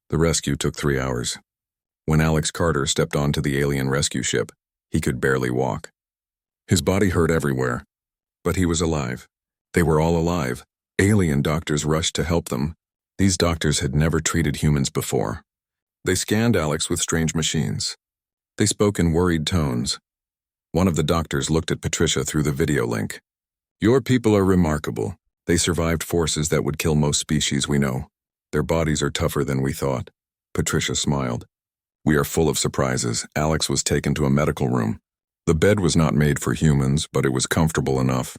The rescue took 3 hours. When Alex Carter stepped onto the alien rescue ship, he could barely walk. His body hurt everywhere, but he was alive. They were all alive. Alien doctors rushed to help them. These doctors had never treated humans before. They scanned Alex with strange machines. They spoke in worried tones. One of the doctors looked at Patricia through the video link. "Your people are remarkable. They survived forces that would kill most species we know. Their bodies are tougher than we thought." Patricia smiled. "We are full of surprises." Alex was taken to a medical room. The bed was not made for humans, but it was comfortable enough.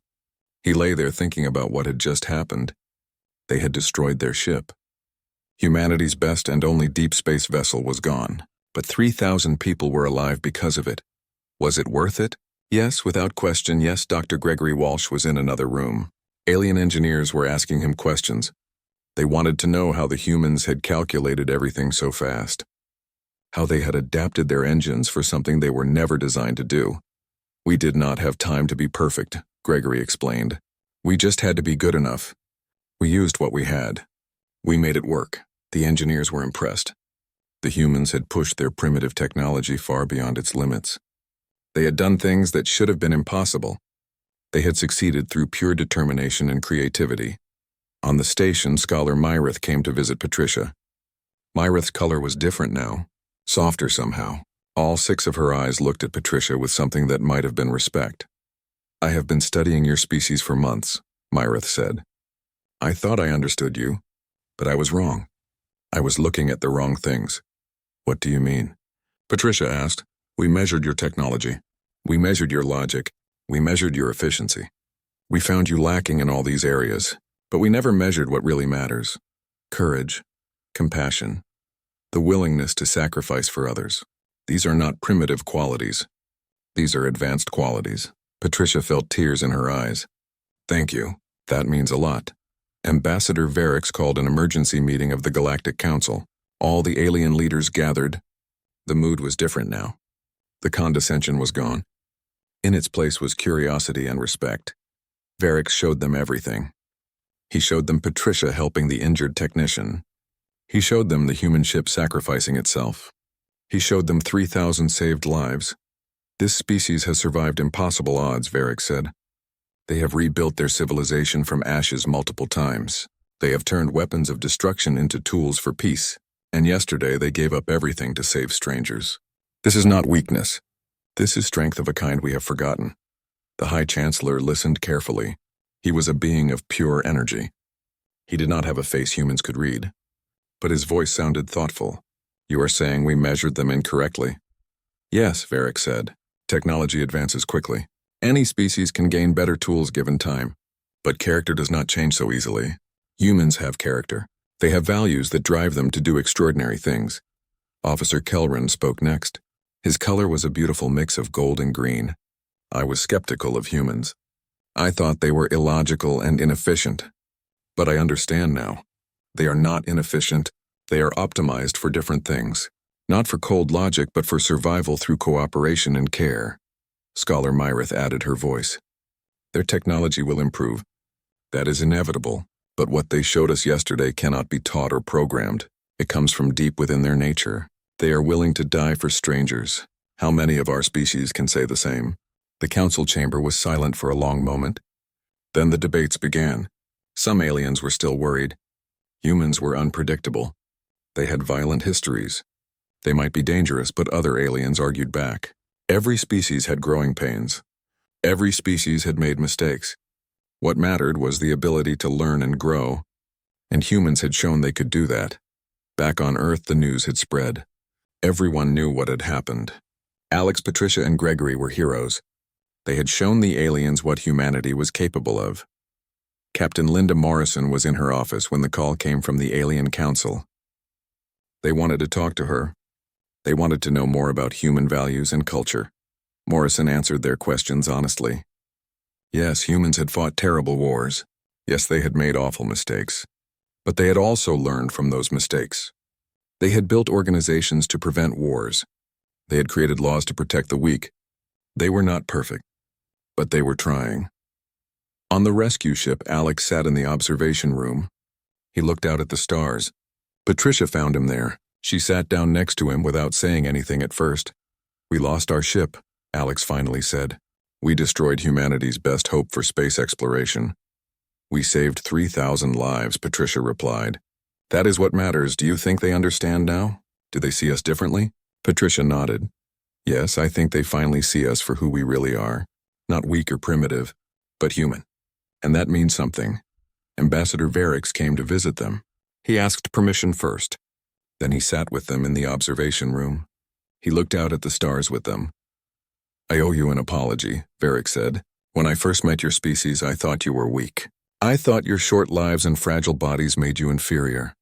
He lay there thinking about what had just happened. They had destroyed their ship. Humanity's best and only deep space vessel was gone, but 3,000 people were alive because of it. Was it worth it? Yes, without question, yes. Dr. Gregory Walsh was in another room. Alien engineers were asking him questions. They wanted to know how the humans had calculated everything so fast. How they had adapted their engines for something they were never designed to do. "We did not have time to be perfect," Gregory explained. "We just had to be good enough. We used what we had. We made it work." The engineers were impressed. The humans had pushed their primitive technology far beyond its limits. They had done things that should have been impossible. They had succeeded through pure determination and creativity. On the station, Scholar Myrith came to visit Patricia. Myrith's color was different now, softer somehow. All 6 of her eyes looked at Patricia with something that might have been respect. "I have been studying your species for months," Myrith said. "I thought I understood you, but I was wrong. I was looking at the wrong things." "What do you mean?" Patricia asked. "We measured your technology. We measured your logic. We measured your efficiency. We found you lacking in all these areas, but we never measured what really matters. Courage, compassion, the willingness to sacrifice for others. These are not primitive qualities. These are advanced qualities." Patricia felt tears in her eyes. "Thank you. That means a lot." Ambassador Varix called an emergency meeting of the Galactic Council. All the alien leaders gathered. The mood was different now. The condescension was gone. In its place was curiosity and respect. Varix showed them everything. He showed them Patricia helping the injured technician. He showed them the human ship sacrificing itself. He showed them 3,000 saved lives. "This species has survived impossible odds," Varix said. "They have rebuilt their civilization from ashes multiple times. They have turned weapons of destruction into tools for peace. And yesterday they gave up everything to save strangers. This is not weakness. This is strength of a kind we have forgotten." The High Chancellor listened carefully. He was a being of pure energy. He did not have a face humans could read. But his voice sounded thoughtful. "You are saying we measured them incorrectly?" "Yes," Varix said. "Technology advances quickly. Any species can gain better tools given time. But character does not change so easily. Humans have character. They have values that drive them to do extraordinary things." Officer Kelrin spoke next. His color was a beautiful mix of gold and green. "I was skeptical of humans. I thought they were illogical and inefficient. But I understand now. They are not inefficient. They are optimized for different things. Not for cold logic, but for survival through cooperation and care." Scholar Myrith added her voice. "Their technology will improve. That is inevitable. But what they showed us yesterday cannot be taught or programmed. It comes from deep within their nature. They are willing to die for strangers. How many of our species can say the same?" The council chamber was silent for a long moment. Then the debates began. Some aliens were still worried. Humans were unpredictable. They had violent histories. They might be dangerous, but other aliens argued back. Every species had growing pains. Every species had made mistakes. What mattered was the ability to learn and grow, and humans had shown they could do that. Back on Earth, the news had spread. Everyone knew what had happened. Alex, Patricia, and Gregory were heroes. They had shown the aliens what humanity was capable of. Captain Linda Morrison was in her office when the call came from the Alien Council. They wanted to talk to her. They wanted to know more about human values and culture. Morrison answered their questions honestly. Yes, humans had fought terrible wars. Yes, they had made awful mistakes. But they had also learned from those mistakes. They had built organizations to prevent wars. They had created laws to protect the weak. They were not perfect, but they were trying. On the rescue ship, Alex sat in the observation room. He looked out at the stars. Patricia found him there. She sat down next to him without saying anything at first. "We lost our ship," Alex finally said. "We destroyed humanity's best hope for space exploration." "We saved 3,000 lives," Patricia replied. "That is what matters. Do you think they understand now? Do they see us differently?" Patricia nodded. "Yes, I think they finally see us for who we really are. Not weak or primitive, but human. And that means something." Ambassador Varix came to visit them. He asked permission first. Then he sat with them in the observation room. He looked out at the stars with them. "I owe you an apology," Varix said. "When I first met your species, I thought you were weak. I thought your short lives and fragile bodies made you inferior."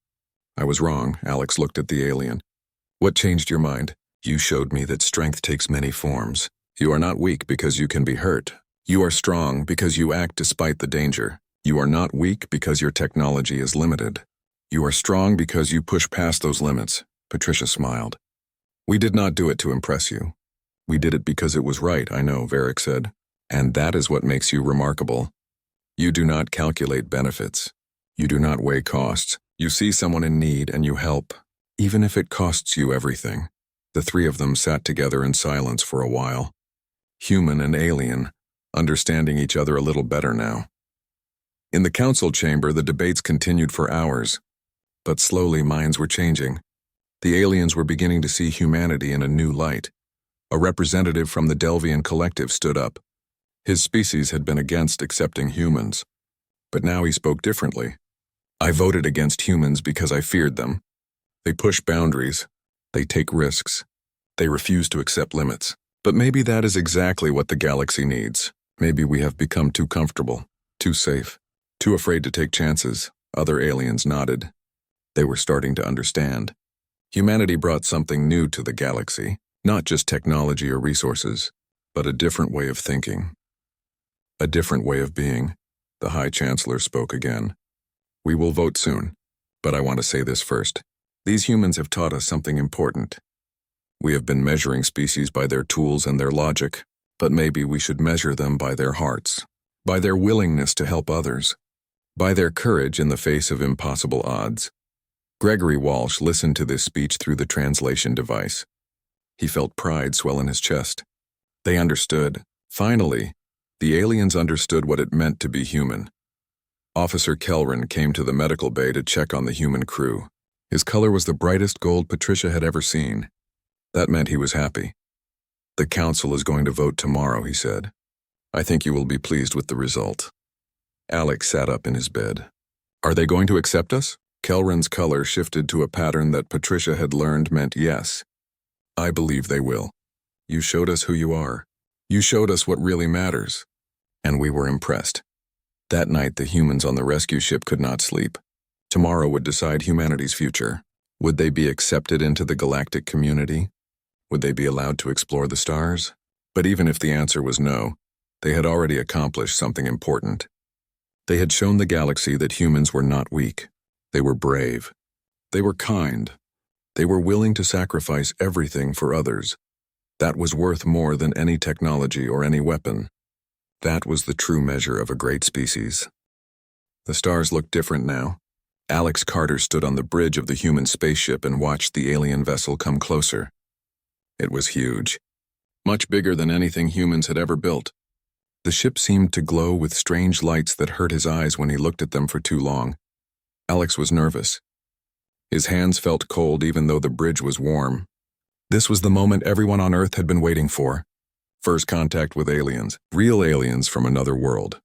"I was wrong," Alex looked at the alien. "What changed your mind?" "You showed me that strength takes many forms. You are not weak because you can be hurt. You are strong because you act despite the danger. You are not weak because your technology is limited. You are strong because you push past those limits." Patricia smiled. "We did not do it to impress you. We did it because it was right, I know," Varix said. "And that is what makes you remarkable. You do not calculate benefits. You do not weigh costs. You see someone in need and you help, even if it costs you everything." The three of them sat together in silence for a while. Human and alien, understanding each other a little better now. In the council chamber, the debates continued for hours. But slowly minds were changing. The aliens were beginning to see humanity in a new light. A representative from the Delvian collective stood up. His species had been against accepting humans. But now he spoke differently. "I voted against humans because I feared them. They push boundaries. They take risks. They refuse to accept limits. But maybe that is exactly what the galaxy needs. Maybe we have become too comfortable, too safe, too afraid to take chances." Other aliens nodded. They were starting to understand. Humanity brought something new to the galaxy, not just technology or resources, but a different way of thinking. A different way of being. The High Chancellor spoke again. "We will vote soon, but I want to say this first. These humans have taught us something important. We have been measuring species by their tools and their logic, but maybe we should measure them by their hearts, by their willingness to help others, by their courage in the face of impossible odds." Gregory Walsh listened to this speech through the translation device. He felt pride swell in his chest. They understood. Finally, the aliens understood what it meant to be human. Officer Kelrin came to the medical bay to check on the human crew. His color was the brightest gold Patricia had ever seen. That meant he was happy. "The council is going to vote tomorrow," he said. "I think you will be pleased with the result." Alex sat up in his bed. "Are they going to accept us?" Kelrin's color shifted to a pattern that Patricia had learned meant yes. "I believe they will. You showed us who you are. You showed us what really matters." And we were impressed. That night, the humans on the rescue ship could not sleep. Tomorrow would decide humanity's future. Would they be accepted into the galactic community? Would they be allowed to explore the stars? But even if the answer was no, they had already accomplished something important. They had shown the galaxy that humans were not weak. They were brave. They were kind. They were willing to sacrifice everything for others. That was worth more than any technology or any weapon. That was the true measure of a great species. The stars looked different now. Alex Carter stood on the bridge of the human spaceship and watched the alien vessel come closer. It was huge. Much bigger than anything humans had ever built. The ship seemed to glow with strange lights that hurt his eyes when he looked at them for too long. Alex was nervous. His hands felt cold even though the bridge was warm. This was the moment everyone on Earth had been waiting for. First contact with aliens, real aliens from another world.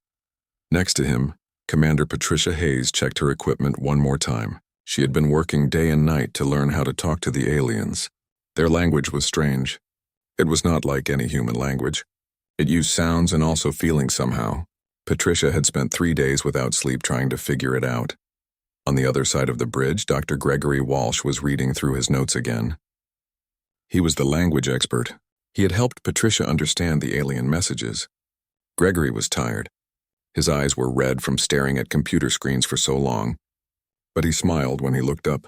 Next to him, Commander Patricia Hayes checked her equipment one more time. She had been working day and night to learn how to talk to the aliens. Their language was strange. It was not like any human language. It used sounds and also feelings somehow. Patricia had spent 3 days without sleep trying to figure it out. On the other side of the bridge, Dr. Gregory Walsh was reading through his notes again. He was the language expert. He had helped Patricia understand the alien messages. Gregory was tired. His eyes were red from staring at computer screens for so long. But he smiled when he looked up.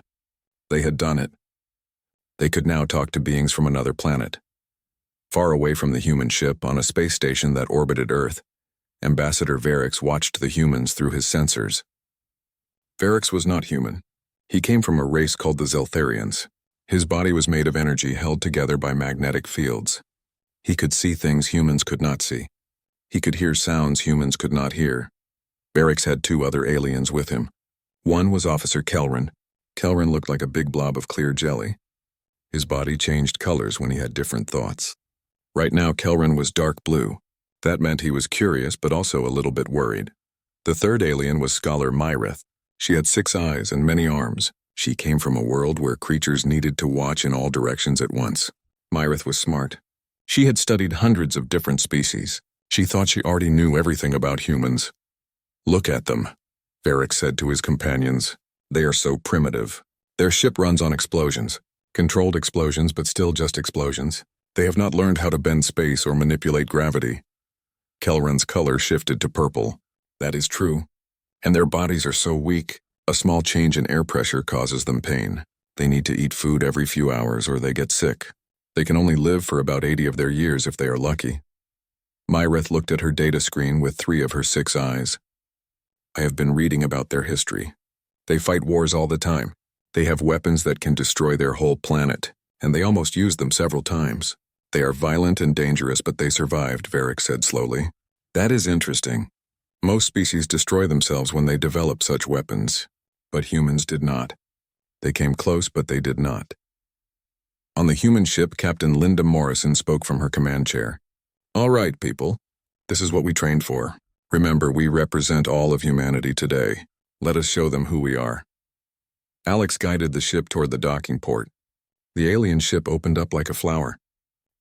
They had done it. They could now talk to beings from another planet. Far away from the human ship, on a space station that orbited Earth, Ambassador Varix watched the humans through his sensors. Varix was not human. He came from a race called the Zeltharians. His body was made of energy held together by magnetic fields. He could see things humans could not see. He could hear sounds humans could not hear. Barracks had 2 other aliens with him. One was Officer Kelrin. Kelrin looked like a big blob of clear jelly. His body changed colors when he had different thoughts. Right now, Kelrin was dark blue. That meant he was curious but also a little bit worried. The 3rd alien was Scholar Myrith. She had 6 eyes and many arms. She came from a world where creatures needed to watch in all directions at once. Myrith was smart. She had studied hundreds of different species. She thought she already knew everything about humans. "Look at them," Varric said to his companions. "They are so primitive. Their ship runs on explosions. Controlled explosions, but still just explosions. They have not learned how to bend space or manipulate gravity." Kelrin's color shifted to purple. "That is true. And their bodies are so weak. A small change in air pressure causes them pain. They need to eat food every few hours or they get sick. They can only live for about 80 of their years if they are lucky." Myrith looked at her data screen with 3 of her 6 eyes. "I have been reading about their history. They fight wars all the time. They have weapons that can destroy their whole planet, and they almost used them several times. They are violent and dangerous, but they survived," Varric said slowly. "That is interesting. Most species destroy themselves when they develop such weapons, but humans did not. They came close, but they did not." On the human ship, Captain Linda Morrison spoke from her command chair. "All right, people. This is what we trained for. Remember, we represent all of humanity today. Let us show them who we are." Alex guided the ship toward the docking port. The alien ship opened up like a flower.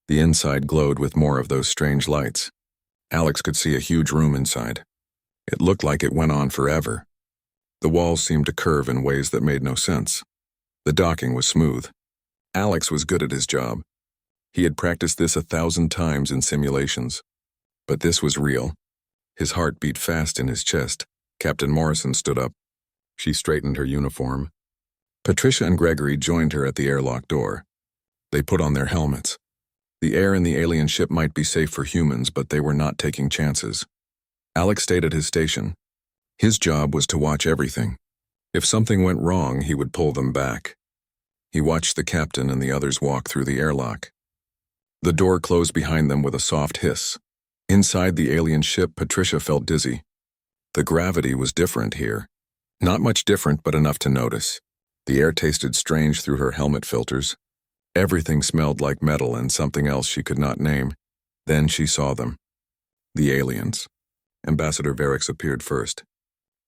The inside glowed with more of those strange lights. Alex could see a huge room inside. It looked like it went on forever. The walls seemed to curve in ways that made no sense. The docking was smooth. Alex was good at his job. He had practiced this 1,000 times in simulations. But this was real. His heart beat fast in his chest. Captain Morrison stood up. She straightened her uniform. Patricia and Gregory joined her at the airlock door. They put on their helmets. The air in the alien ship might be safe for humans, but they were not taking chances. Alex stayed at his station. His job was to watch everything. If something went wrong, he would pull them back. He watched the captain and the others walk through the airlock. The door closed behind them with a soft hiss. Inside the alien ship, Patricia felt dizzy. The gravity was different here. Not much different, but enough to notice. The air tasted strange through her helmet filters. Everything smelled like metal and something else she could not name. Then she saw them. The aliens. Ambassador Varric appeared first.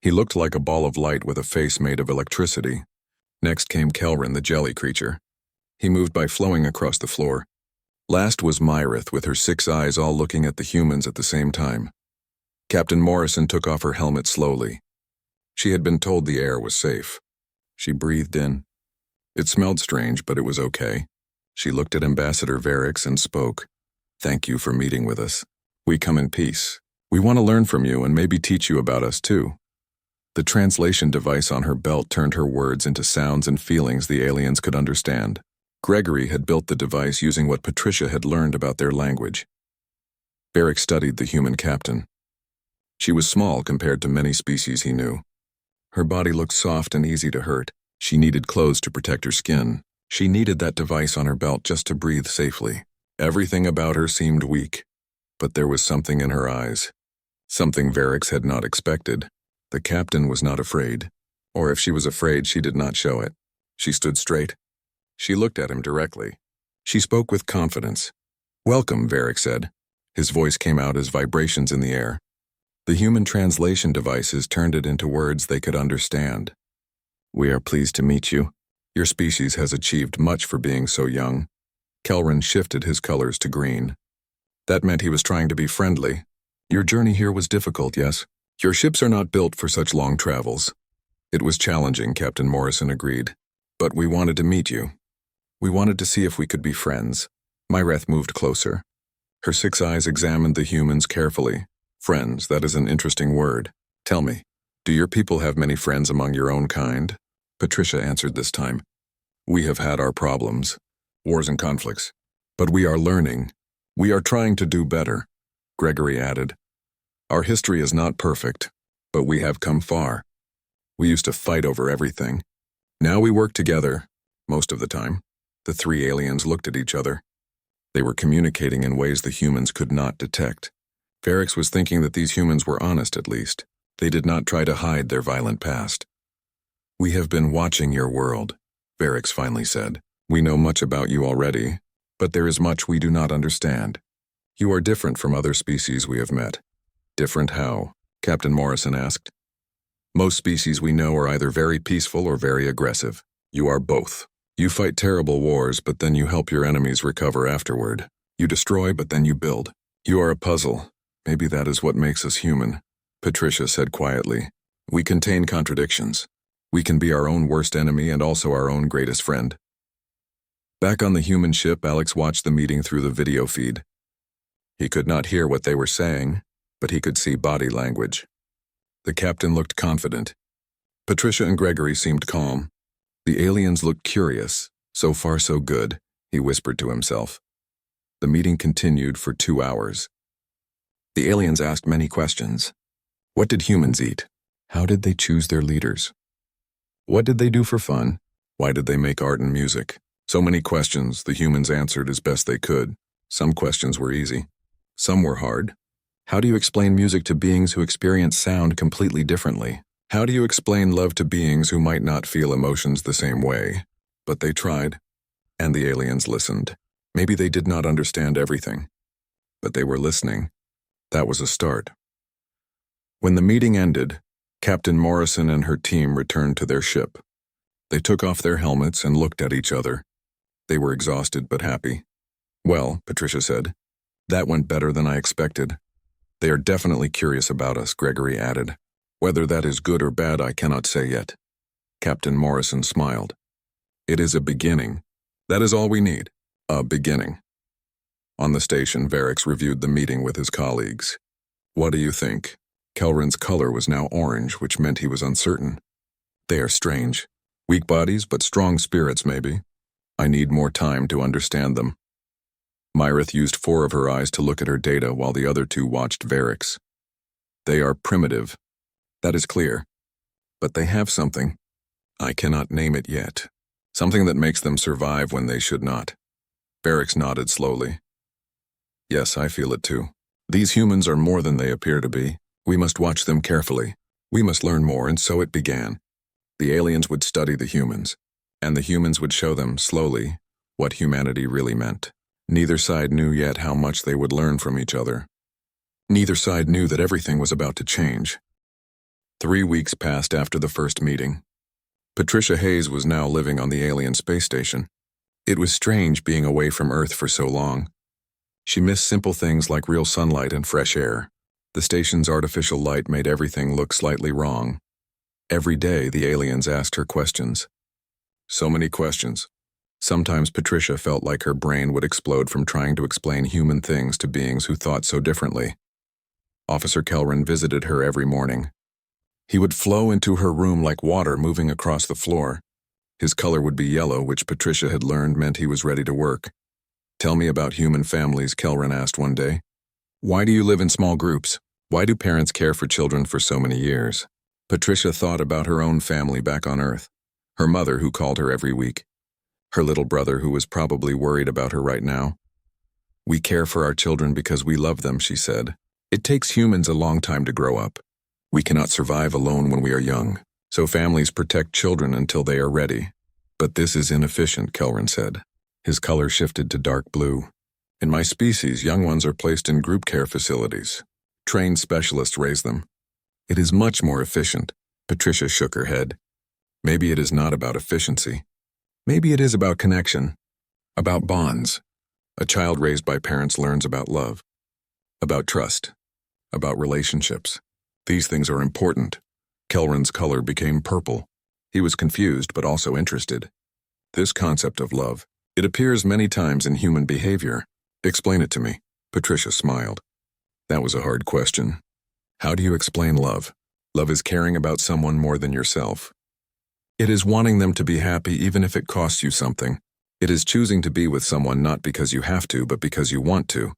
He looked like a ball of light with a face made of electricity. Next came Kelrin, the jelly creature. He moved by flowing across the floor. Last was Myrith, with her 6 eyes all looking at the humans at the same time. Captain Morrison took off her helmet slowly. She had been told the air was safe. She breathed in. It smelled strange, but it was okay. She looked at Ambassador Varric and spoke. "Thank you for meeting with us. We come in peace. We want to learn from you and maybe teach you about us too." The translation device on her belt turned her words into sounds and feelings the aliens could understand. Gregory had built the device using what Patricia had learned about their language. Varric studied the human captain. She was small compared to many species he knew. Her body looked soft and easy to hurt. She needed clothes to protect her skin. She needed that device on her belt just to breathe safely. Everything about her seemed weak, but there was something in her eyes. Something Varric had not expected. The captain was not afraid. Or if she was afraid, she did not show it. She stood straight. She looked at him directly. She spoke with confidence. "Welcome," Varric said. His voice came out as vibrations in the air. The human translation devices turned it into words they could understand. "We are pleased to meet you. Your species has achieved much for being so young." Kelrin shifted his colors to green. That meant he was trying to be friendly. "Your journey here was difficult, yes? Your ships are not built for such long travels." "It was challenging," Captain Morrison agreed. "But we wanted to meet you. We wanted to see if we could be friends." Myrith moved closer. Her 6 eyes examined the humans carefully. "Friends, that is an interesting word. Tell me, do your people have many friends among your own kind?" Patricia answered this time. "We have had our problems, wars and conflicts. But we are learning. We are trying to do better," Gregory added. "Our history is not perfect, but we have come far. We used to fight over everything. Now we work together, most of the time. The three aliens looked at each other. They were communicating in ways the humans could not detect. Varix was thinking that these humans were honest at least. They did not try to hide their violent past. "We have been watching your world," Varix finally said. "We know much about you already, but there is much we do not understand. You are different from other species we have met." "Different how?" Captain Morrison asked. "Most species we know are either very peaceful or very aggressive. You are both. You fight terrible wars, but then you help your enemies recover afterward. You destroy, but then you build. You are a puzzle. Maybe that is what makes us human," Patricia said quietly. "We contain contradictions. We can be our own worst enemy and also our own greatest friend." Back on the human ship, Alex watched the meeting through the video feed. He could not hear what they were saying, but he could see body language. The captain looked confident. Patricia and Gregory seemed calm. The aliens looked curious. So far so good, he whispered to himself. The meeting continued for 2 hours. The aliens asked many questions. What did humans eat? How did they choose their leaders? What did they do for fun? Why did they make art and music? So many questions, the humans answered as best they could. Some questions were easy. Some were hard. How do you explain music to beings who experience sound completely differently? How do you explain love to beings who might not feel emotions the same way? But they tried, and the aliens listened. Maybe they did not understand everything, but they were listening. That was a start. When the meeting ended, Captain Morrison and her team returned to their ship. They took off their helmets and looked at each other. They were exhausted but happy. "Well," Patricia said, "that went better than I expected." "They are definitely curious about us," Gregory added. "Whether that is good or bad, I cannot say yet." Captain Morrison smiled. "It is a beginning. That is all we need. A beginning." On the station, Varix reviewed the meeting with his colleagues. "What do you think?" Kelrin's color was now orange, which meant he was uncertain. "They are strange. Weak bodies, but strong spirits, maybe. I need more time to understand them." Myrith used 4 of her eyes to look at her data while the other 2 watched Varix. "They are primitive. That is clear. But they have something. I cannot name it yet. Something that makes them survive when they should not." Varix nodded slowly. "Yes, I feel it too. These humans are more than they appear to be. We must watch them carefully. We must learn more," and so it began. The aliens would study the humans, and the humans would show them, slowly, what humanity really meant. Neither side knew yet how much they would learn from each other. Neither side knew that everything was about to change. 3 weeks passed after the first meeting. Patricia Hayes was now living on the alien space station. It was strange being away from Earth for so long. She missed simple things like real sunlight and fresh air. The station's artificial light made everything look slightly wrong. Every day, the aliens asked her questions. So many questions. Sometimes Patricia felt like her brain would explode from trying to explain human things to beings who thought so differently. Officer Kelrin visited her every morning. He would flow into her room like water moving across the floor. His color would be yellow, which Patricia had learned meant he was ready to work. "Tell me about human families," Kelrin asked one day. "Why do you live in small groups? Why do parents care for children for so many years?" Patricia thought about her own family back on Earth. Her mother, who called her every week. Her little brother, who was probably worried about her right now. "We care for our children because we love them," she said. "It takes humans a long time to grow up. We cannot survive alone when we are young, so families protect children until they are ready." "But this is inefficient," Kelrin said. His color shifted to dark blue. "In my species, young ones are placed in group care facilities. Trained specialists raise them. It is much more efficient." Patricia shook her head. "Maybe it is not about efficiency. Maybe it is about connection, about bonds. A child raised by parents learns about love, about trust, about relationships. These things are important." Kelrin's color became purple. He was confused but also interested. "This concept of love, it appears many times in human behavior. Explain it to me." Patricia smiled. "That was a hard question. How do you explain love? Love is caring about someone more than yourself. It is wanting them to be happy even if it costs you something. It is choosing to be with someone not because you have to, but because you want to."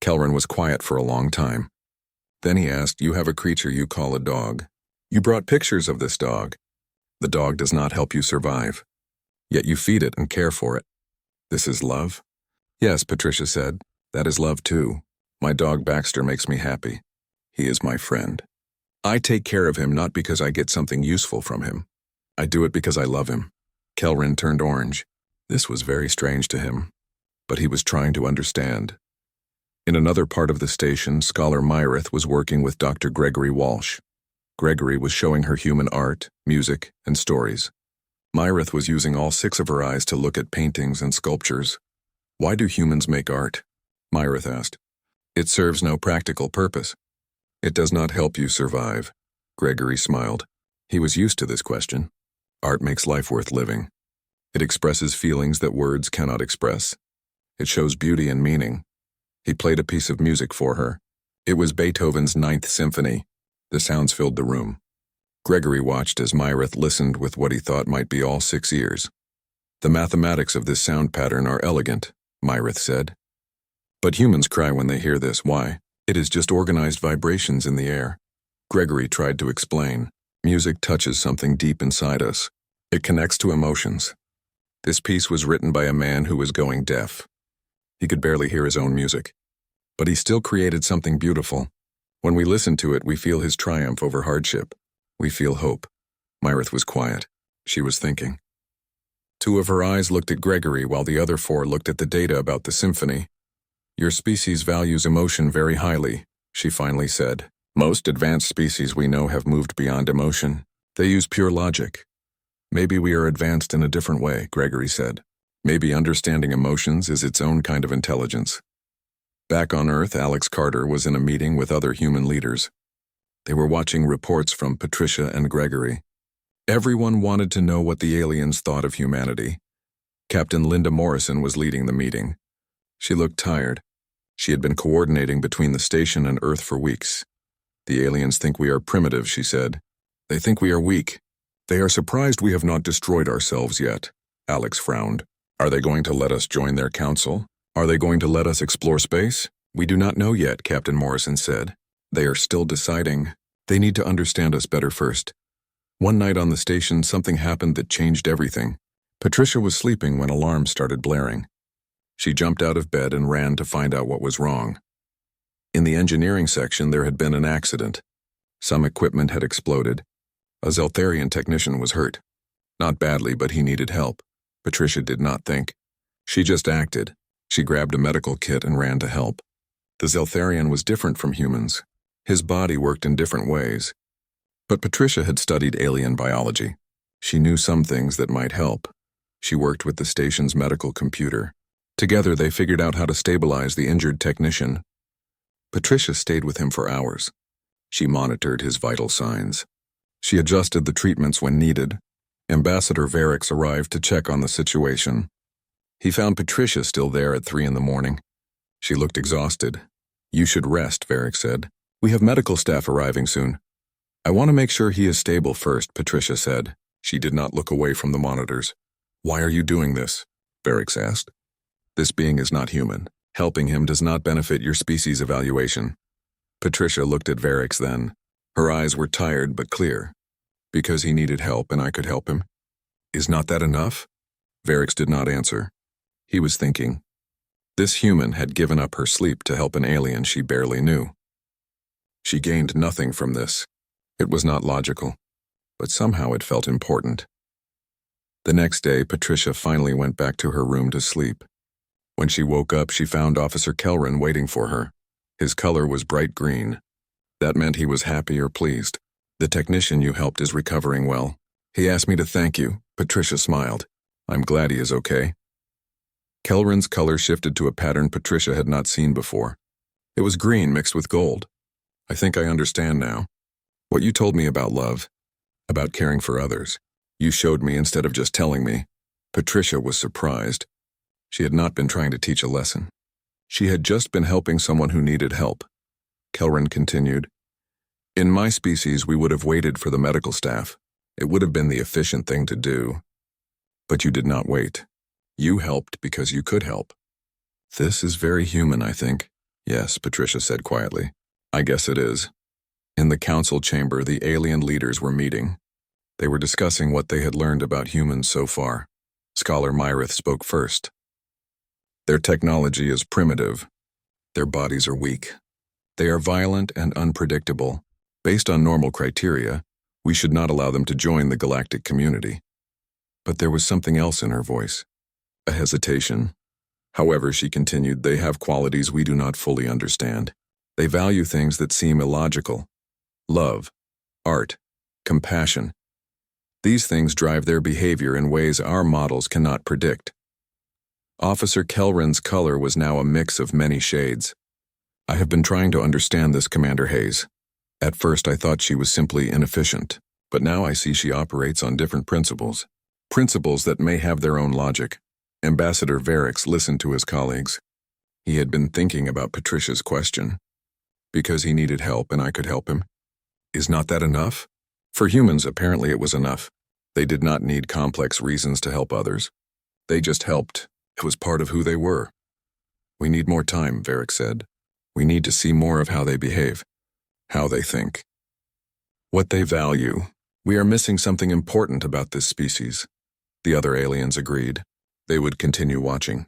Kelrin was quiet for a long time. Then he asked, "You have a creature you call a dog. You brought pictures of this dog. The dog does not help you survive. Yet you feed it and care for it. This is love? Yes, Patricia said. That is love too. My dog Baxter makes me happy. He is my friend. I take care of him not because I get something useful from him. I do it because I love him. Kelrin turned orange. This was very strange to him, but he was trying to understand. In another part of the station, Scholar Myrith was working with Dr. Gregory Walsh. Gregory was showing her human art, music, and stories. Myrith was using all 6 of her eyes to look at paintings and sculptures. Why do humans make art? Myrith asked. It serves no practical purpose. It does not help you survive. Gregory smiled. He was used to this question. Art makes life worth living. It expresses feelings that words cannot express. It shows beauty and meaning. He played a piece of music for her. It was Beethoven's 9th Symphony. The sounds filled the room. Gregory watched as Myrith listened with what he thought might be all 6 ears. The mathematics of this sound pattern are elegant, Myrith said. But humans cry when they hear this. Why? It is just organized vibrations in the air. Gregory tried to explain. Music touches something deep inside us. It connects to emotions. This piece was written by a man who was going deaf. He could barely hear his own music. But he still created something beautiful. When we listen to it, we feel his triumph over hardship. We feel hope. Myrith was quiet. She was thinking. 2 of her eyes looked at Gregory while the other 4 looked at the data about the symphony. Your species values emotion very highly, she finally said. Most advanced species we know have moved beyond emotion. They use pure logic. Maybe we are advanced in a different way, Gregory said. Maybe understanding emotions is its own kind of intelligence. Back on Earth, Alex Carter was in a meeting with other human leaders. They were watching reports from Patricia and Gregory. Everyone wanted to know what the aliens thought of humanity. Captain Linda Morrison was leading the meeting. She looked tired. She had been coordinating between the station and Earth for weeks. The aliens think we are primitive, she said. They think we are weak. They are surprised we have not destroyed ourselves yet. Alex frowned. Are they going to let us join their council? Are they going to let us explore space? We do not know yet, Captain Morrison said. They are still deciding. They need to understand us better first. One night on the station, something happened that changed everything. Patricia was sleeping when alarms started blaring. She jumped out of bed and ran to find out what was wrong. In the engineering section, there had been an accident. Some equipment had exploded. A Zeltharian technician was hurt. Not badly, but he needed help. Patricia did not think. She just acted. She grabbed a medical kit and ran to help. The Zeltharian was different from humans. His body worked in different ways. But Patricia had studied alien biology. She knew some things that might help. She worked with the station's medical computer. Together, they figured out how to stabilize the injured technician. Patricia stayed with him for hours. She monitored his vital signs. She adjusted the treatments when needed. Ambassador Varix arrived to check on the situation. He found Patricia still there at 3 a.m. She looked exhausted. You should rest, Varix said. We have medical staff arriving soon. I want to make sure he is stable first, Patricia said. She did not look away from the monitors. Why are you doing this? Varix asked. This being is not human. Helping him does not benefit your species evaluation. Patricia looked at Varix then. Her eyes were tired but clear. Because he needed help and I could help him. Is not that enough? Varix did not answer. He was thinking. This human had given up her sleep to help an alien she barely knew. She gained nothing from this. It was not logical, but somehow it felt important. The next day, Patricia finally went back to her room to sleep. When she woke up, she found Officer Kelrin waiting for her. His color was bright green. That meant he was happy or pleased. The technician you helped is recovering well. He asked me to thank you. Patricia smiled. I'm glad he is okay. Kelrin's color shifted to a pattern Patricia had not seen before. It was green mixed with gold. I think I understand now. What you told me about love, about caring for others, you showed me instead of just telling me. Patricia was surprised. She had not been trying to teach a lesson. She had just been helping someone who needed help. Kelrin continued. In my species, we would have waited for the medical staff. It would have been the efficient thing to do. But you did not wait. You helped because you could help. This is very human, I think. Yes, Patricia said quietly. I guess it is. In the council chamber, the alien leaders were meeting. They were discussing what they had learned about humans so far. Scholar Myrith spoke first. Their technology is primitive. Their bodies are weak. They are violent and unpredictable. Based on normal criteria, we should not allow them to join the galactic community. But there was something else in her voice. A hesitation. However, she continued, they have qualities we do not fully understand. They value things that seem illogical. Love, art, compassion. These things drive their behavior in ways our models cannot predict. Officer Kelrin's color was now a mix of many shades. I have been trying to understand this, Commander Hayes. At first I thought she was simply inefficient, but now I see she operates on different principles. Principles that may have their own logic. Ambassador Varix listened to his colleagues. He had been thinking about Patricia's question. Because he needed help and I could help him. Is not that enough? For humans, apparently it was enough. They did not need complex reasons to help others. They just helped. It was part of who they were. We need more time, Varix said. We need to see more of how they behave, how they think, what they value. We are missing something important about this species. The other aliens agreed. They would continue watching.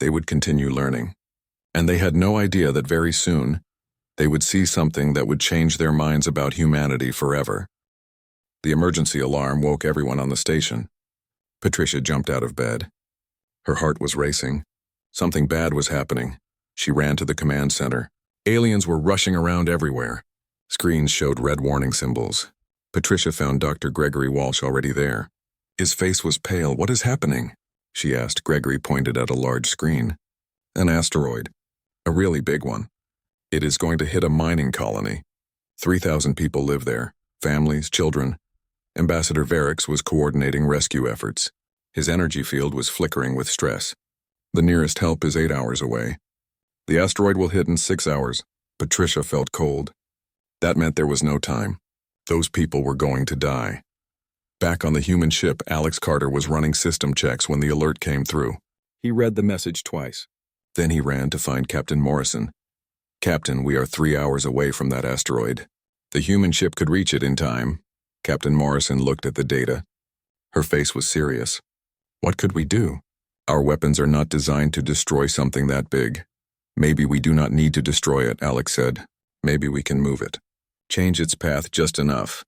They would continue learning. And they had no idea that very soon, they would see something that would change their minds about humanity forever. The emergency alarm woke everyone on the station. Patricia jumped out of bed. Her heart was racing. Something bad was happening. She ran to the command center. Aliens were rushing around everywhere. Screens showed red warning symbols. Patricia found Dr. Gregory Walsh already there. His face was pale. What is happening? She asked. Gregory pointed at a large screen. An asteroid. A really big one. It is going to hit a mining colony. 3,000 people live there. Families, children. Ambassador Varix was coordinating rescue efforts. His energy field was flickering with stress. The nearest help is 8 hours away. The asteroid will hit in 6 hours. Patricia felt cold. That meant there was no time. Those people were going to die. Back on the human ship, Alex Carter was running system checks when the alert came through. He read the message twice. Then he ran to find Captain Morrison. Captain, we are 3 hours away from that asteroid. The human ship could reach it in time. Captain Morrison looked at the data. Her face was serious. What could we do? Our weapons are not designed to destroy something that big. Maybe we do not need to destroy it, Alex said. Maybe we can move it. Change its path just enough.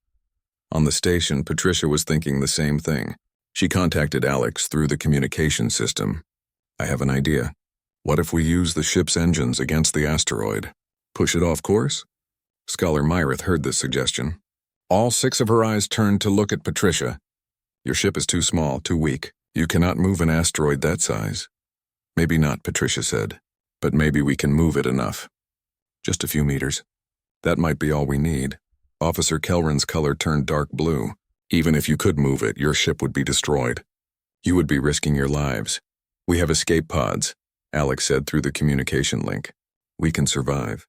On the station, Patricia was thinking the same thing. She contacted Alex through the communication system. I have an idea. What if we use the ship's engines against the asteroid? Push it off course? Scholar Myrith heard this suggestion. All 6 of her eyes turned to look at Patricia. Your ship is too small, too weak. You cannot move an asteroid that size. Maybe not, Patricia said. But maybe we can move it enough. Just a few meters. That might be all we need. Officer Kelrin's color turned dark blue. Even if you could move it, your ship would be destroyed. You would be risking your lives. We have escape pods, Alex said through the communication link. We can survive.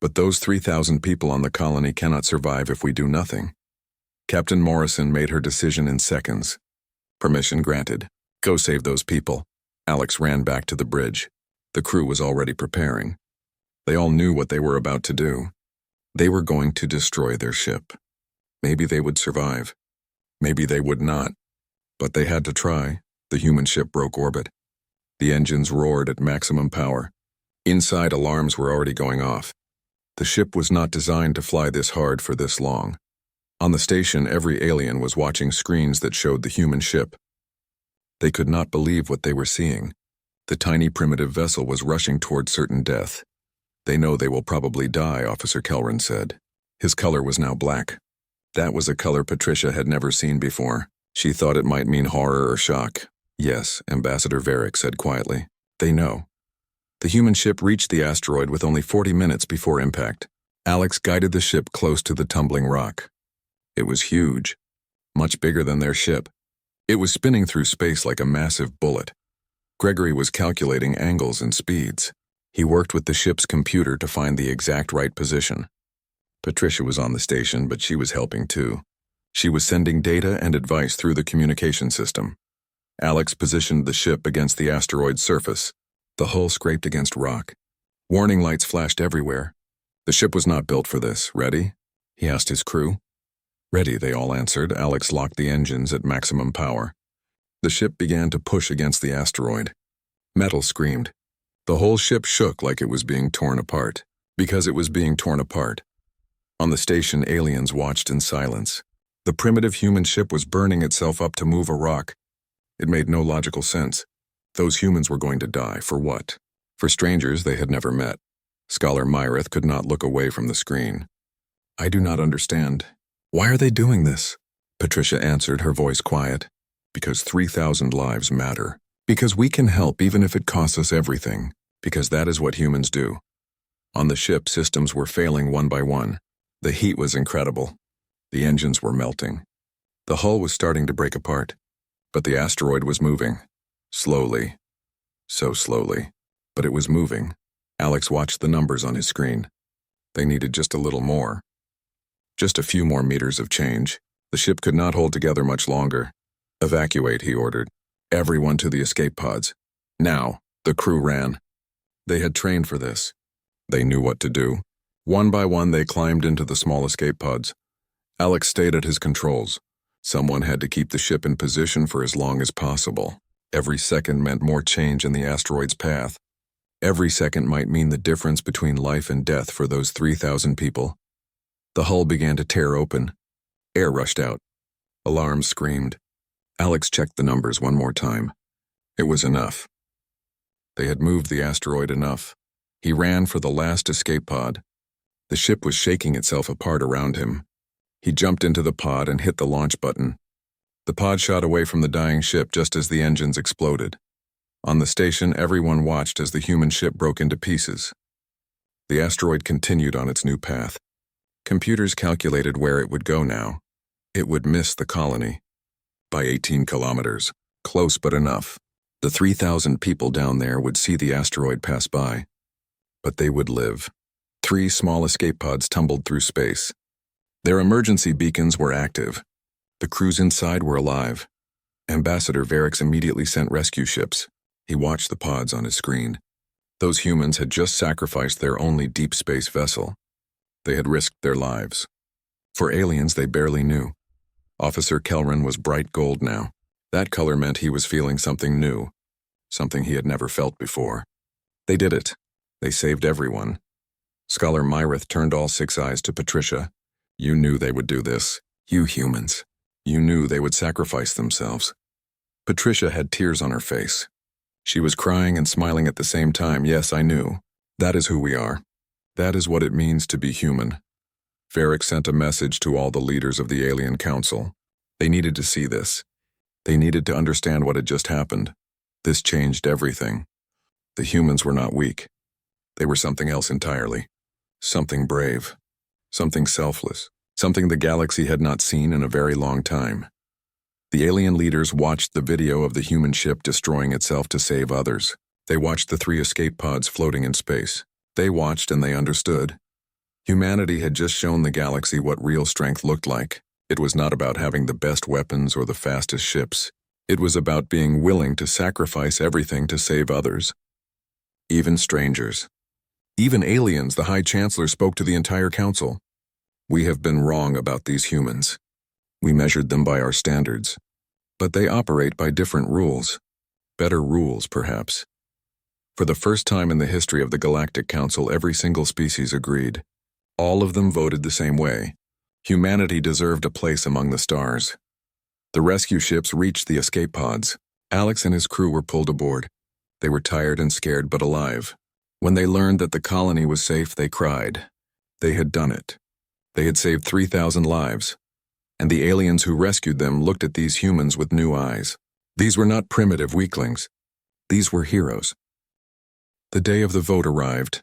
But those 3,000 people on the colony cannot survive if we do nothing. Captain Morrison made her decision in seconds. Permission granted. Go save those people. Alex ran back to the bridge. The crew was already preparing. They all knew what they were about to do. They were going to destroy their ship. Maybe they would survive. Maybe they would not. But they had to try. The human ship broke orbit. The engines roared at maximum power. Inside, alarms were already going off. The ship was not designed to fly this hard for this long. On the station, every alien was watching screens that showed the human ship. They could not believe what they were seeing. The tiny primitive vessel was rushing toward certain death. They know they will probably die, Officer Kelrin said. His color was now black. That was a color Patricia had never seen before. She thought it might mean horror or shock. Yes, Ambassador Varix said quietly. They know. The human ship reached the asteroid with only 40 minutes before impact. Alex guided the ship close to the tumbling rock. It was huge, much bigger than their ship. It was spinning through space like a massive bullet. Gregory was calculating angles and speeds. He worked with the ship's computer to find the exact right position. Patricia was on the station, but she was helping too. She was sending data and advice through the communication system. Alex positioned the ship against the asteroid's surface. The hull scraped against rock. Warning lights flashed everywhere. The ship was not built for this. Ready? He asked his crew. Ready, they all answered. Alex locked the engines at maximum power. The ship began to push against the asteroid. Metal screamed. The whole ship shook like it was being torn apart. Because it was being torn apart. On the station, aliens watched in silence. The primitive human ship was burning itself up to move a rock. It made no logical sense. Those humans were going to die. For what? For strangers they had never met. Scholar Myrith could not look away from the screen. I do not understand. Why are they doing this? Patricia answered, her voice quiet. Because 3,000 lives matter. Because we can help even if it costs us everything. Because that is what humans do. On the ship, systems were failing one by one. The heat was incredible. The engines were melting. The hull was starting to break apart. But the asteroid was moving. Slowly. So slowly. But it was moving. Alex watched the numbers on his screen. They needed just a little more. Just a few more meters of change. The ship could not hold together much longer. Evacuate, he ordered. Everyone to the escape pods. Now, the crew ran. They had trained for this. They knew what to do. One by one, they climbed into the small escape pods. Alex stayed at his controls. Someone had to keep the ship in position for as long as possible. Every second meant more change in the asteroid's path. Every second might mean the difference between life and death for those 3,000 people. The hull began to tear open. Air rushed out. Alarms screamed. Alex checked the numbers one more time. It was enough. They had moved the asteroid enough. He ran for the last escape pod. The ship was shaking itself apart around him. He jumped into the pod and hit the launch button. The pod shot away from the dying ship just as the engines exploded. On the station, everyone watched as the human ship broke into pieces. The asteroid continued on its new path. Computers calculated where it would go now. It would miss the colony. By 18 kilometers. Close but enough. The 3,000 people down there would see the asteroid pass by. But they would live. 3 small escape pods tumbled through space. Their emergency beacons were active. The crews inside were alive. Ambassador Varix immediately sent rescue ships. He watched the pods on his screen. Those humans had just sacrificed their only deep space vessel. They had risked their lives. For aliens they barely knew. Officer Kelran was bright gold now. That color meant he was feeling something new. Something he had never felt before. They did it. They saved everyone. Scholar Myrith turned all 6 eyes to Patricia. You knew they would do this. You humans. You knew they would sacrifice themselves. Patricia had tears on her face. She was crying and smiling at the same time. Yes, I knew. That is who we are. That is what it means to be human. Varric sent a message to all the leaders of the Alien Council. They needed to see this. They needed to understand what had just happened. This changed everything. The humans were not weak. They were something else entirely. Something brave. Something selfless. Something the galaxy had not seen in a very long time. The alien leaders watched the video of the human ship destroying itself to save others. They watched the 3 escape pods floating in space. They watched and they understood. Humanity had just shown the galaxy what real strength looked like. It was not about having the best weapons or the fastest ships. It was about being willing to sacrifice everything to save others. Even strangers. Even aliens, the High Chancellor spoke to the entire council. We have been wrong about these humans. We measured them by our standards. But they operate by different rules. Better rules, perhaps. For the first time in the history of the Galactic Council, every single species agreed. All of them voted the same way. Humanity deserved a place among the stars. The rescue ships reached the escape pods. Alex and his crew were pulled aboard. They were tired and scared but alive. When they learned that the colony was safe, they cried. They had done it. They had saved 3,000 lives. And the aliens who rescued them looked at these humans with new eyes. These were not primitive weaklings. These were heroes. The day of the vote arrived.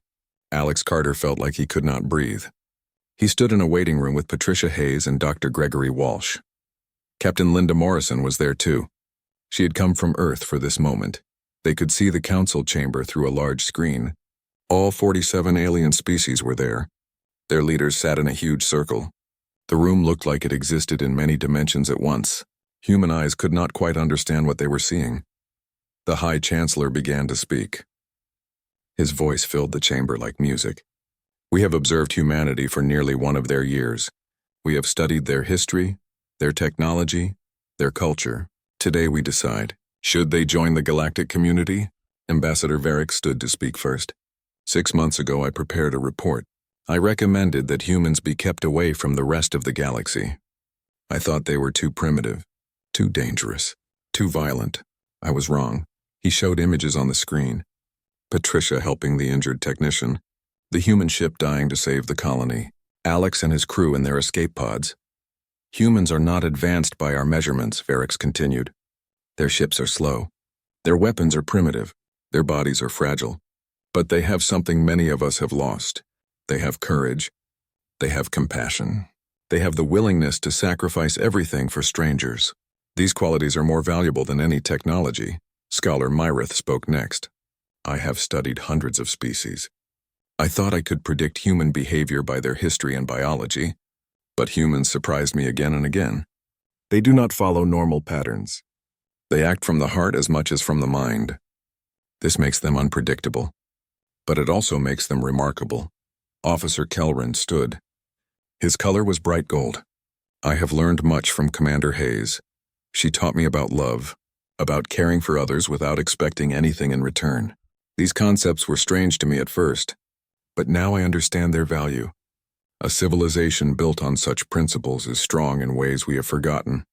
Alex Carter felt like he could not breathe. He stood in a waiting room with Patricia Hayes and Dr. Gregory Walsh. Captain Linda Morrison was there too. She had come from Earth for this moment. They could see the council chamber through a large screen. All 47 alien species were there. Their leaders sat in a huge circle. The room looked like it existed in many dimensions at once. Human eyes could not quite understand what they were seeing. The High Chancellor began to speak. His voice filled the chamber like music. We have observed humanity for nearly one of their years. We have studied their history, their technology, their culture. Today we decide, should they join the galactic community? Ambassador Varric stood to speak first. 6 months ago I prepared a report. I recommended that humans be kept away from the rest of the galaxy. I thought they were too primitive, too dangerous, too violent. I was wrong. He showed images on the screen. Patricia helping the injured technician. The human ship dying to save the colony. Alex and his crew in their escape pods. Humans are not advanced by our measurements, Varric continued. Their ships are slow. Their weapons are primitive. Their bodies are fragile. But they have something many of us have lost. They have courage. They have compassion. They have the willingness to sacrifice everything for strangers. These qualities are more valuable than any technology. Scholar Myrith spoke next. I have studied hundreds of species. I thought I could predict human behavior by their history and biology, but humans surprised me again and again. They do not follow normal patterns. They act from the heart as much as from the mind. This makes them unpredictable, but it also makes them remarkable. Officer Kelrin stood. His color was bright gold. I have learned much from Commander Hayes. She taught me about love, about caring for others without expecting anything in return. These concepts were strange to me at first, but now I understand their value. A civilization built on such principles is strong in ways we have forgotten.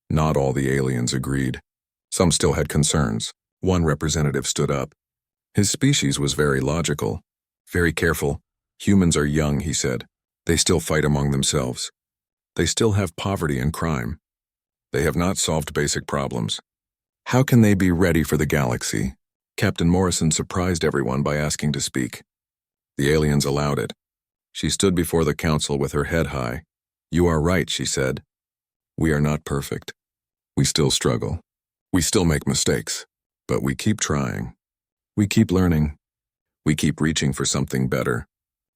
Not all the aliens agreed. Some still had concerns. One representative stood up. His species was very logical, very careful. Humans are young, he said. They still fight among themselves. They still have poverty and crime. They have not solved basic problems. How can they be ready for the galaxy? Captain Morrison surprised everyone by asking to speak. The aliens allowed it. She stood before the council with her head high. You are right, she said. We are not perfect. We still struggle. We still make mistakes. But we keep trying. We keep learning. We keep reaching for something better.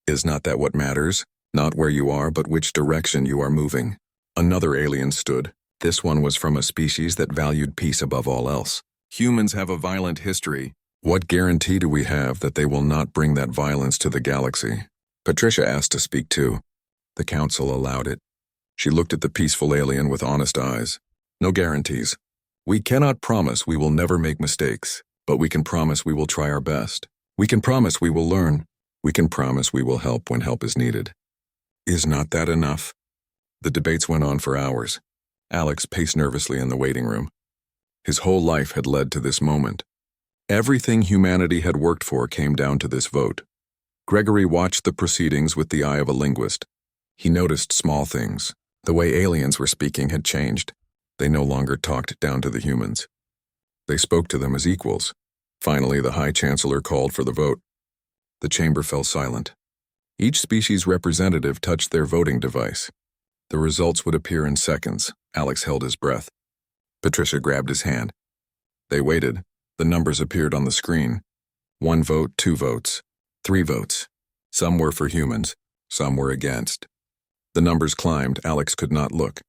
Is not that what matters? Not where you are, but which direction you are moving. Another alien stood. This one was from a species that valued peace above all else. Humans have a violent history. What guarantee do we have that they will not bring that violence to the galaxy? Patricia asked to speak too. The council allowed it. She looked at the peaceful alien with honest eyes. No guarantees. We cannot promise we will never make mistakes, but we can promise we will try our best. We can promise we will learn. We can promise we will help when help is needed. Is not that enough? The debates went on for hours. Alex paced nervously in the waiting room. His whole life had led to this moment. Everything humanity had worked for came down to this vote. Gregory watched the proceedings with the eye of a linguist. He noticed small things. The way aliens were speaking had changed. They no longer talked down to the humans. They spoke to them as equals. Finally, the High Chancellor called for the vote. The chamber fell silent. Each species representative touched their voting device. The results would appear in seconds. Alex held his breath. Patricia grabbed his hand. They waited. The numbers appeared on the screen. 1 vote, 2 votes, 3 votes. Some were for humans, some were against. The numbers climbed. Alex could not look.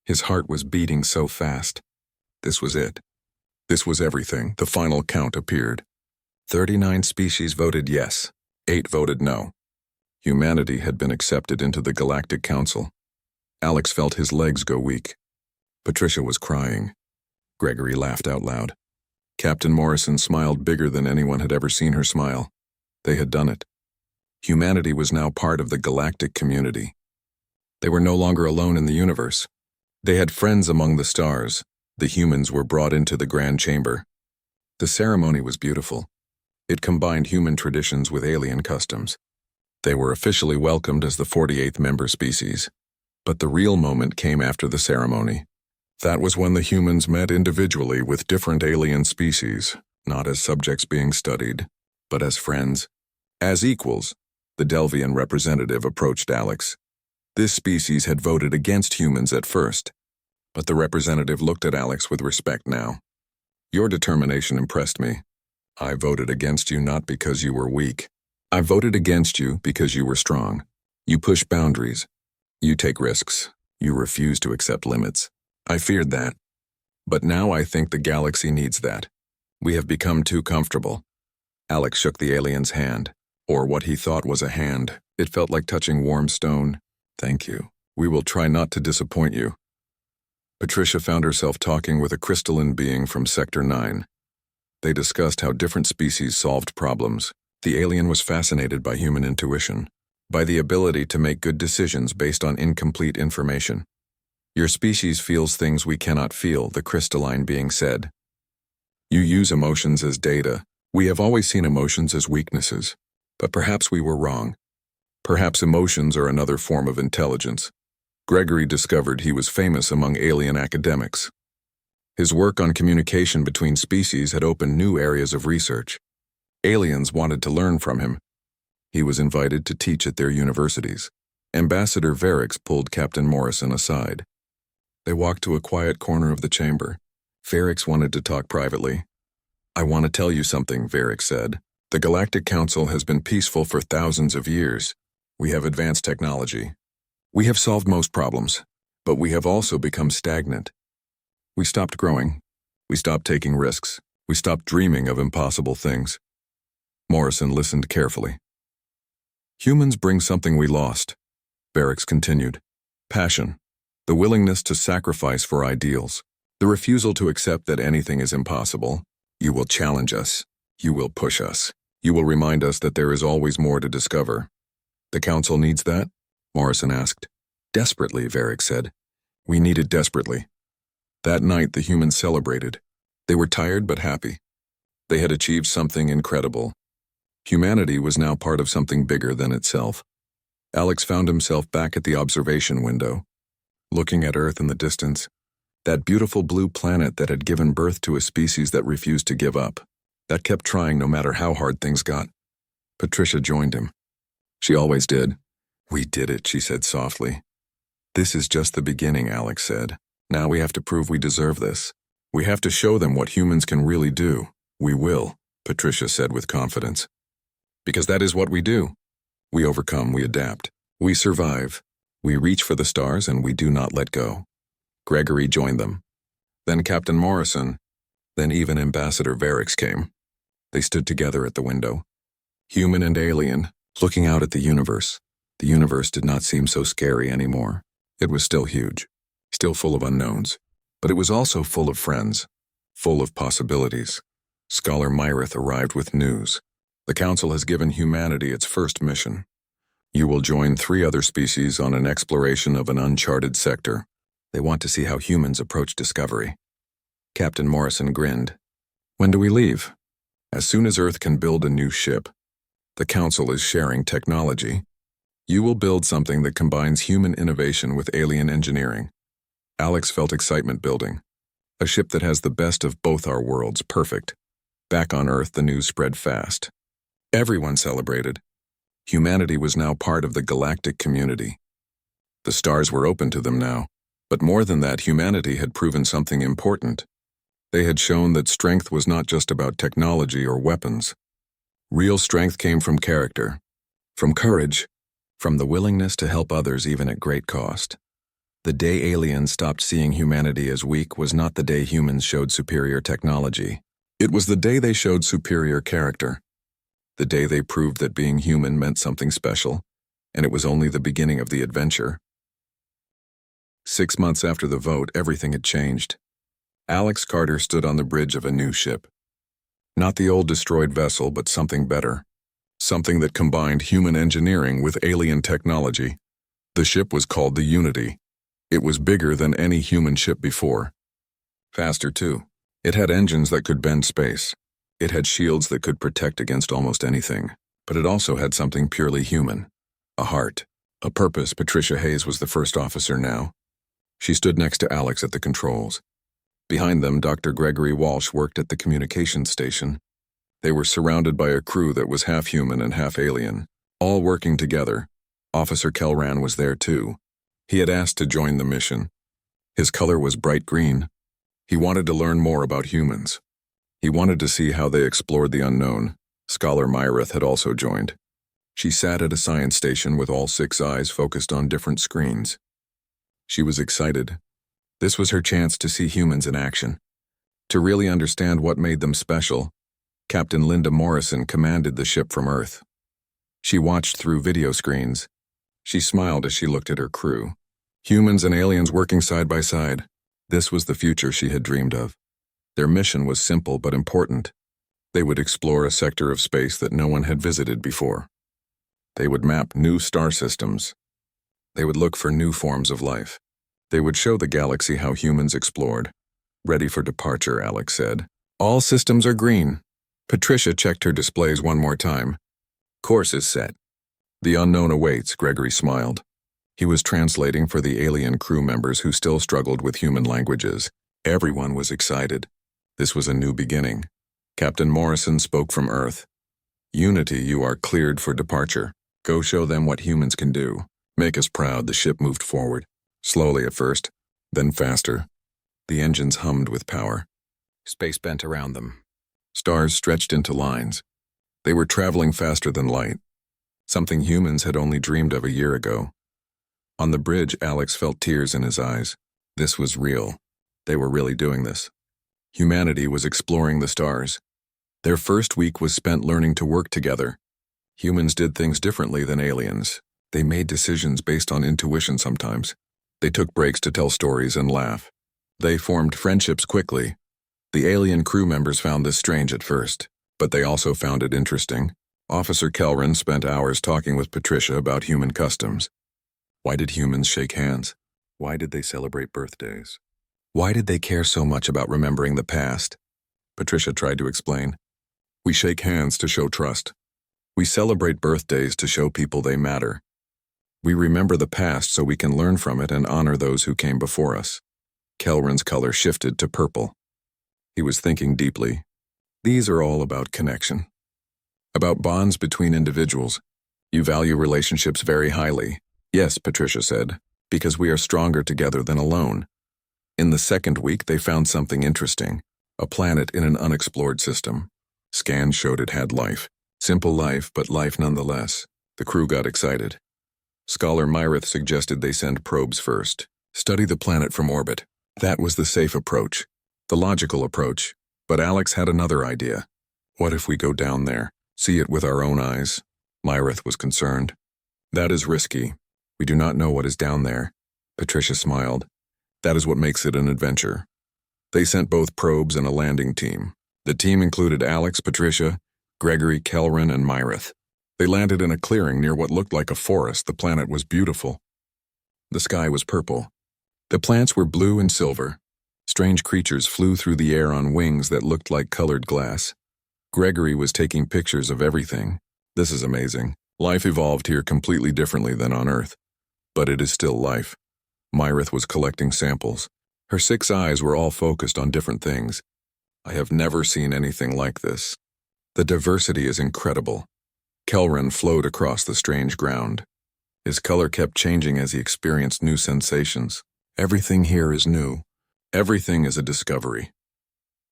His heart was beating so fast. This was it. This was everything. The final count appeared. 39 species voted yes. 8 voted no. Humanity had been accepted into the Galactic Council. Alex felt his legs go weak. Patricia was crying. Gregory laughed out loud. Captain Morrison smiled bigger than anyone had ever seen her smile. They had done it. Humanity was now part of the galactic community. They were no longer alone in the universe. They had friends among the stars. The humans were brought into the grand chamber. The ceremony was beautiful. It combined human traditions with alien customs. They were officially welcomed as the 48th member species. But the real moment came after the ceremony. That was when the humans met individually with different alien species, not as subjects being studied, but as friends. As equals, the Delvian representative approached Alex. This species had voted against humans at first, but the representative looked at Alex with respect now. Your determination impressed me. I voted against you not because you were weak. I voted against you because you were strong. You push boundaries. You take risks. You refuse to accept limits. I feared that. But now I think the galaxy needs that. We have become too comfortable. Alex shook the alien's hand, or what he thought was a hand. It felt like touching warm stone. Thank you. We will try not to disappoint you. Patricia found herself talking with a crystalline being from Sector 9. They discussed how different species solved problems. The alien was fascinated by human intuition, by the ability to make good decisions based on incomplete information. Your species feels things we cannot feel, the crystalline being said. You use emotions as data. We have always seen emotions as weaknesses, but perhaps we were wrong. Perhaps emotions are another form of intelligence. Gregory discovered he was famous among alien academics. His work on communication between species had opened new areas of research. Aliens wanted to learn from him. He was invited to teach at their universities. Ambassador Varix pulled Captain Morrison aside. They walked to a quiet corner of the chamber. Varix wanted to talk privately. "I want to tell you something," Varix said. "The Galactic Council has been peaceful for thousands of years. We have advanced technology. We have solved most problems, but we have also become stagnant. We stopped growing. We stopped taking risks. We stopped dreaming of impossible things." Morrison listened carefully. "Humans bring something we lost," Varix continued. "Passion. The willingness to sacrifice for ideals. The refusal to accept that anything is impossible. You will challenge us. You will push us. You will remind us that there is always more to discover." "The Council needs that?" Morrison asked. "Desperately," Varix said. "We need it desperately." That night the humans celebrated. They were tired but happy. They had achieved something incredible. Humanity was now part of something bigger than itself. Alex found himself back at the observation window, looking at Earth in the distance, that beautiful blue planet that had given birth to a species that refused to give up, that kept trying no matter how hard things got. Patricia joined him. She always did. "We did it," she said softly. "This is just the beginning," Alex said. "Now we have to prove we deserve this. We have to show them what humans can really do." "We will," Patricia said with confidence. "Because that is what we do. We overcome, we adapt, we survive. We reach for the stars and we do not let go." Gregory joined them. Then Captain Morrison, then even Ambassador Varix came. They stood together at the window, human and alien, looking out at the universe. The universe did not seem so scary anymore. It was still huge, still full of unknowns, but it was also full of friends, full of possibilities. Scholar Myrith arrived with news. "The Council has given humanity its first mission. You will join 3 other species on an exploration of an uncharted sector. They want to see how humans approach discovery." Captain Morrison grinned. "When do we leave?" "As soon as Earth can build a new ship. The Council is sharing technology. You will build something that combines human innovation with alien engineering." Alex felt excitement building. A ship that has the best of both our worlds, perfect. Back on Earth, the news spread fast. Everyone celebrated. Humanity was now part of the galactic community. The stars were open to them now. But more than that, humanity had proven something important. They had shown that strength was not just about technology or weapons. Real strength came from character, from courage, from the willingness to help others even at great cost. The day aliens stopped seeing humanity as weak was not the day humans showed superior technology. It was the day they showed superior character. The day they proved that being human meant something special, and it was only the beginning of the adventure. 6 months after the vote, everything had changed. Alex Carter stood on the bridge of a new ship. Not the old destroyed vessel, but something better. Something that combined human engineering with alien technology. The ship was called the Unity. It was bigger than any human ship before. Faster, too. It had engines that could bend space. It had shields that could protect against almost anything. But it also had something purely human. A heart. A purpose. Patricia Hayes was the first officer now. She stood next to Alex at the controls. Behind them, Dr. Gregory Walsh worked at the communications station. They were surrounded by a crew that was half human and half alien, all working together. Officer Kelran was there too. He had asked to join the mission. His color was bright green. He wanted to learn more about humans. He wanted to see how they explored the unknown. Scholar Myrith had also joined. She sat at a science station with all 6 eyes focused on different screens. She was excited. This was her chance to see humans in action, to really understand what made them special. Captain Linda Morrison commanded the ship from Earth. She watched through video screens. She smiled as she looked at her crew. Humans and aliens working side by side. This was the future she had dreamed of. Their mission was simple but important. They would explore a sector of space that no one had visited before. They would map new star systems. They would look for new forms of life. They would show the galaxy how humans explored. Ready for departure, Alex said. All systems are green. Patricia checked her displays one more time. Course is set. The unknown awaits, Gregory smiled. He was translating for the alien crew members who still struggled with human languages. Everyone was excited. This was a new beginning. Captain Morrison spoke from Earth. Unity, you are cleared for departure. Go show them what humans can do. Make us proud. The ship moved forward. Slowly at first, then faster. The engines hummed with power. Space bent around them. Stars stretched into lines. They were traveling faster than light. Something humans had only dreamed of a year ago. On the bridge, Alex felt tears in his eyes. This was real. They were really doing this. Humanity was exploring the stars. Their first week was spent learning to work together. Humans did things differently than aliens. They made decisions based on intuition sometimes. They took breaks to tell stories and laugh. They formed friendships quickly. The alien crew members found this strange at first, but they also found it interesting. Officer Kelrin spent hours talking with Patricia about human customs. Why did humans shake hands? Why did they celebrate birthdays? Why did they care so much about remembering the past? Patricia tried to explain. We shake hands to show trust. We celebrate birthdays to show people they matter. We remember the past so we can learn from it and honor those who came before us. Kelrin's color shifted to purple. He was thinking deeply. These are all about connection. About bonds between individuals. You value relationships very highly. Yes, Patricia said, because we are stronger together than alone. In the second week, they found something interesting. A planet in an unexplored system. Scans showed it had life. Simple life, but life nonetheless. The crew got excited. Scholar Myrith suggested they send probes first. Study the planet from orbit. That was the safe approach. The logical approach. But Alex had another idea. What if we go down there, see it with our own eyes? Myrith was concerned. That is risky. We do not know what is down there. Patricia smiled. That is what makes it an adventure. They sent both probes and a landing team. The team included Alex, Patricia, Gregory, Kelrin, and Myrith. They landed in a clearing near what looked like a forest. The planet was beautiful. The sky was purple. The plants were blue and silver. Strange creatures flew through the air on wings that looked like colored glass. Gregory was taking pictures of everything. This is amazing. Life evolved here completely differently than on Earth. But it is still life. Myrith was collecting samples. Her 6 eyes were all focused on different things. I have never seen anything like this. The diversity is incredible. Kelrin flowed across the strange ground. His color kept changing as he experienced new sensations. Everything here is new. Everything is a discovery.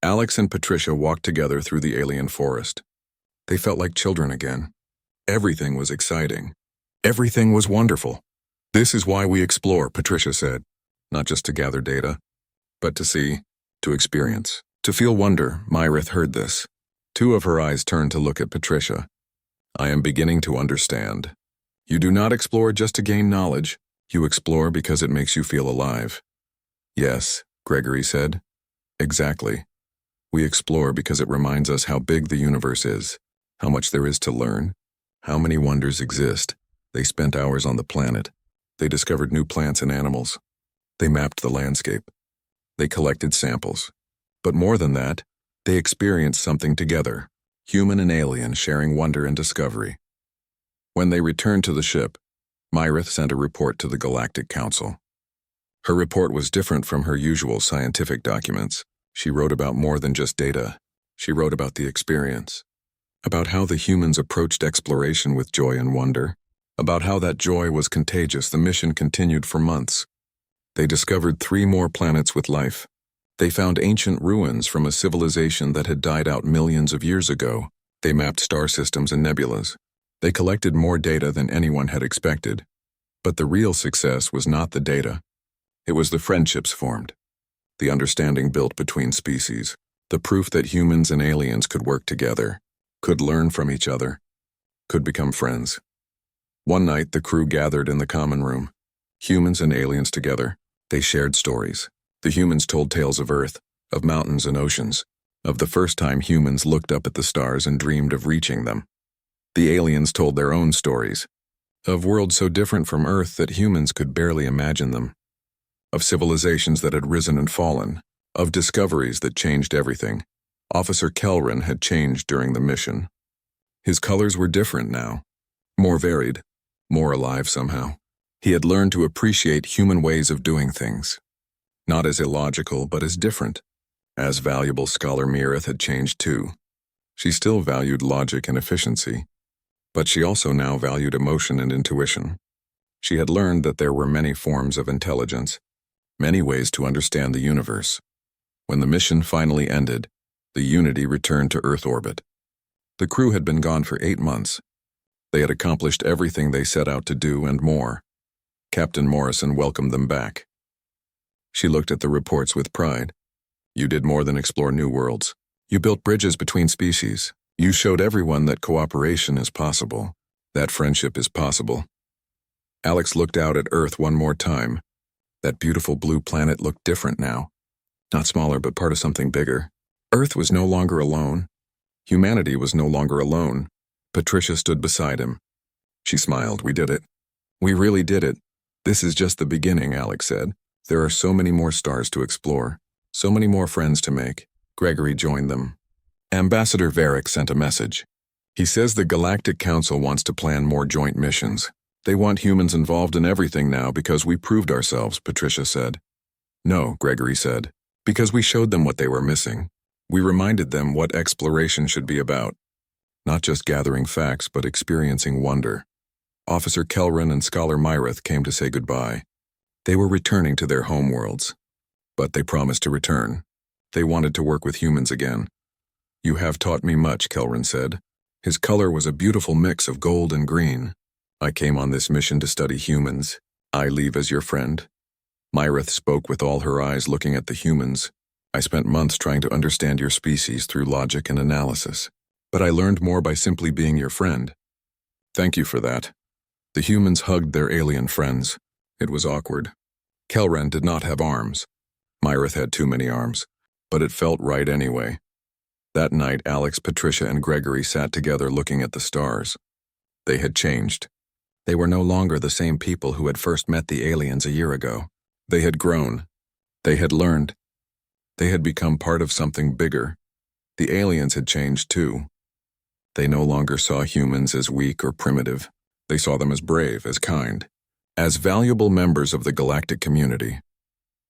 Alex and Patricia walked together through the alien forest. They felt like children again. Everything was exciting. Everything was wonderful. This is why we explore, Patricia said. Not just to gather data, but to see, to experience, to feel wonder. Myrith heard this. 2 of her eyes turned to look at Patricia. I am beginning to understand. You do not explore just to gain knowledge. You explore because it makes you feel alive. Yes, Gregory said. Exactly. We explore because it reminds us how big the universe is, how much there is to learn, how many wonders exist. They spent hours on the planet. They discovered new plants and animals. They mapped the landscape. They collected samples. But more than that, they experienced something together, human and alien sharing wonder and discovery. When they returned to the ship, Myrith sent a report to the Galactic Council. Her report was different from her usual scientific documents. She wrote about more than just data. She wrote about the experience, about how the humans approached exploration with joy and wonder, about how that joy was contagious. The mission continued for months. They discovered 3 more planets with life. They found ancient ruins from a civilization that had died out millions of years ago. They mapped star systems and nebulas. They collected more data than anyone had expected. But the real success was not the data. It was the friendships formed, the understanding built between species, the proof that humans and aliens could work together, could learn from each other, could become friends. One night, the crew gathered in the common room. Humans and aliens together. They shared stories. The humans told tales of Earth, of mountains and oceans, of the first time humans looked up at the stars and dreamed of reaching them. The aliens told their own stories, of worlds so different from Earth that humans could barely imagine them, of civilizations that had risen and fallen, of discoveries that changed everything. Officer Kelrin had changed during the mission. His colors were different now, more varied, more alive somehow. He had learned to appreciate human ways of doing things, not as illogical but as different. As valuable Scholar Mirith had changed too. She still valued logic and efficiency, but she also now valued emotion and intuition. She had learned that there were many forms of intelligence, many ways to understand the universe. When the mission finally ended, the Unity returned to Earth orbit. The crew had been gone for 8 months. They had accomplished everything they set out to do and more. Captain Morrison welcomed them back. She looked at the reports with pride. You did more than explore new worlds. You built bridges between species. You showed everyone that cooperation is possible, that friendship is possible. Alex looked out at Earth one more time. That beautiful blue planet looked different now. Not smaller, but part of something bigger. Earth was no longer alone. Humanity was no longer alone. Patricia stood beside him. She smiled. We did it. We really did it. This is just the beginning, Alex said. There are so many more stars to explore. So many more friends to make. Gregory joined them. Ambassador Varick sent a message. He says the Galactic Council wants to plan more joint missions. They want humans involved in everything now because we proved ourselves, Patricia said. No, Gregory said, because we showed them what they were missing. We reminded them what exploration should be about. Not just gathering facts, but experiencing wonder. Officer Kelrin and Scholar Mirith came to say goodbye. They were returning to their homeworlds. But they promised to return. They wanted to work with humans again. You have taught me much, Kelrin said. His color was a beautiful mix of gold and green. I came on this mission to study humans. I leave as your friend. Mirith spoke with all her eyes looking at the humans. I spent months trying to understand your species through logic and analysis. But I learned more by simply being your friend. Thank you for that. The humans hugged their alien friends. It was awkward. Kelrin did not have arms. Mirith had too many arms, but it felt right anyway. That night, Alex, Patricia, and Gregory sat together looking at the stars. They had changed. They were no longer the same people who had first met the aliens a year ago. They had grown. They had learned. They had become part of something bigger. The aliens had changed too. They no longer saw humans as weak or primitive. They saw them as brave, as kind, as valuable members of the galactic community.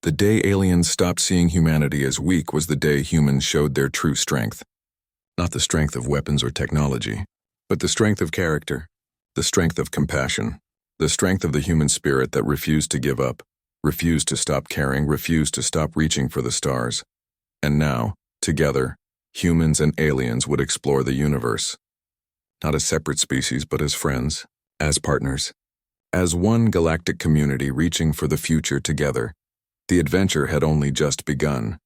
The day aliens stopped seeing humanity as weak was the day humans showed their true strength. Not the strength of weapons or technology, but the strength of character, the strength of compassion, the strength of the human spirit that refused to give up, refused to stop caring, refused to stop reaching for the stars. And now, together, humans and aliens would explore the universe. Not as separate species, but as friends, as partners, as one galactic community reaching for the future together. The adventure had only just begun.